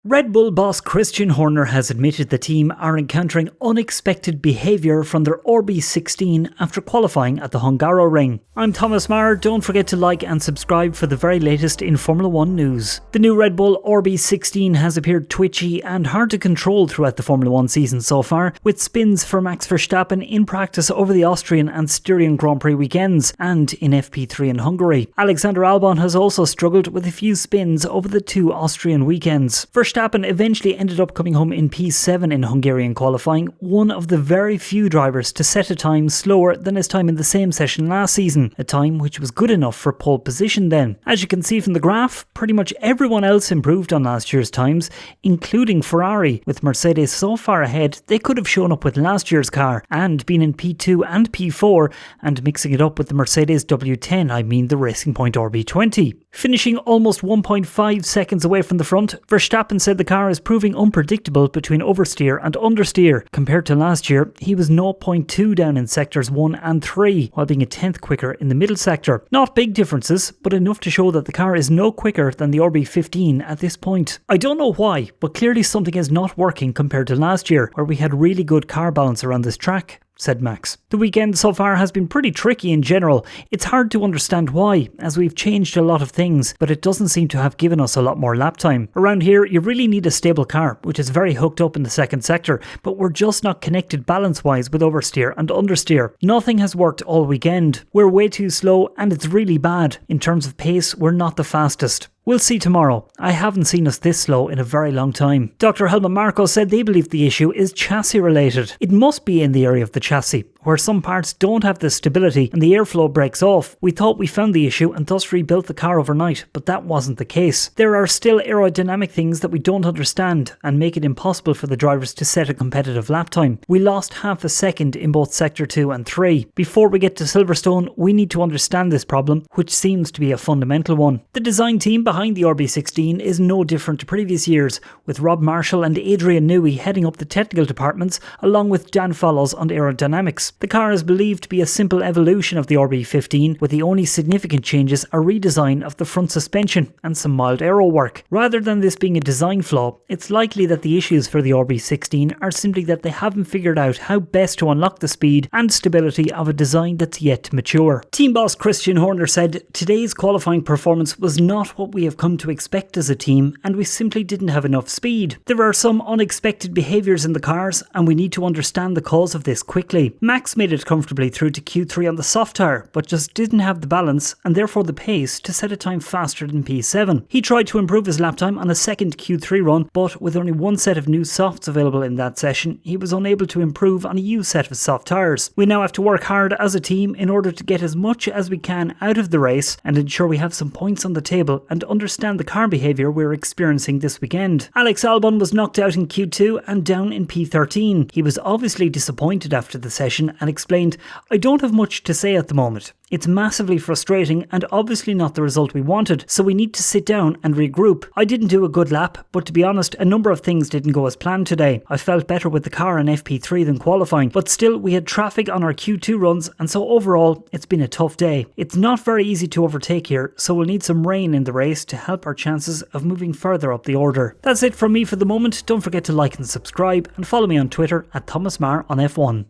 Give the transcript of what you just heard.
Red Bull boss Christian Horner has admitted the team are encountering unexpected behaviour from their RB16 after qualifying at the Hungaroring. I'm Thomas Maher. Don't forget to like and subscribe for the very latest in Formula 1 news. The new Red Bull RB16 has appeared twitchy and hard to control throughout the Formula 1 season so far, with spins for Max Verstappen in practice over the Austrian and Styrian Grand Prix weekends and in FP3 in Hungary. Alexander Albon has also struggled with a few spins over the two Austrian weekends. Verstappen eventually ended up coming home in P7 in Hungarian qualifying, one of the very few drivers to set a time slower than his time in the same session last season, a time which was good enough for pole position then. As you can see from the graph, pretty much everyone else improved on last year's times, including Ferrari, with Mercedes so far ahead they could have shown up with last year's car and been in P2 and P4 and mixing it up with the Mercedes W10 I, the Racing Point RP20. Finishing almost 1.5 seconds away from the front, Verstappen said the car is proving unpredictable between oversteer and understeer. Compared to last year, he was 0.2 down in sectors 1 and 3, while being a tenth quicker in the middle sector. Not big differences, but enough to show that the car is no quicker than the RB15 at this point. I don't know why, but clearly something is not working compared to last year, where we had really good car balance around this track, said Max. The weekend so far has been pretty tricky in general. It's hard to understand why, as we've changed a lot of things, but it doesn't seem to have given us a lot more lap time. Around here, you really need a stable car, which is very hooked up in the second sector, but we're just not connected balance-wise with oversteer and understeer. Nothing has worked all weekend. We're way too slow, and it's really bad. In terms of pace, we're not the fastest. We'll see tomorrow. I haven't seen us this slow in a very long time. Dr. Helmut Marko said they believe the issue is chassis related. It must be in the area of the chassis, where some parts don't have the stability and the airflow breaks off. We thought we found the issue and thus rebuilt the car overnight, but that wasn't the case. There are still aerodynamic things that we don't understand and make it impossible for the drivers to set a competitive lap time. We lost half a second in both sector 2 and 3. Before we get to Silverstone, we need to understand this problem, which seems to be a fundamental one. The design team behind the RB16 is no different to previous years, with Rob Marshall and Adrian Newey heading up the technical departments, along with Dan Follows on aerodynamics. The car is believed to be a simple evolution of the RB15, with the only significant changes a redesign of the front suspension and some mild aero work. Rather than this being a design flaw, it's likely that the issues for the RB16 are simply that they haven't figured out how best to unlock the speed and stability of a design that's yet to mature. Team boss Christian Horner said, "Today's qualifying performance was not what we have come to expect as a team, and we simply didn't have enough speed. There are some unexpected behaviours in the cars, and we need to understand the cause of this quickly. Max made it comfortably through to Q3 on the soft tyre, but just didn't have the balance and therefore the pace to set a time faster than P7. He tried to improve his lap time on a second Q3 run, but with only one set of new softs available in that session, he was unable to improve on a used set of soft tyres. We now have to work hard as a team in order to get as much as we can out of the race and ensure we have some points on the table and understand the car behaviour we're experiencing this weekend." Alex Albon was knocked out in Q2 and down in P13. He was obviously disappointed after the session and explained, "I don't have much to say at the moment. It's massively frustrating and obviously not the result we wanted, so we need to sit down and regroup. I didn't do a good lap, but to be honest, a number of things didn't go as planned today. I felt better with the car in FP3 than qualifying, but still we had traffic on our Q2 runs, and so overall it's been a tough day. It's not very easy to overtake here, so we'll need some rain in the race to help our chances of moving further up the order." That's it from me for the moment. Don't forget to like and subscribe and follow me on Twitter at Thomas Maher on F1.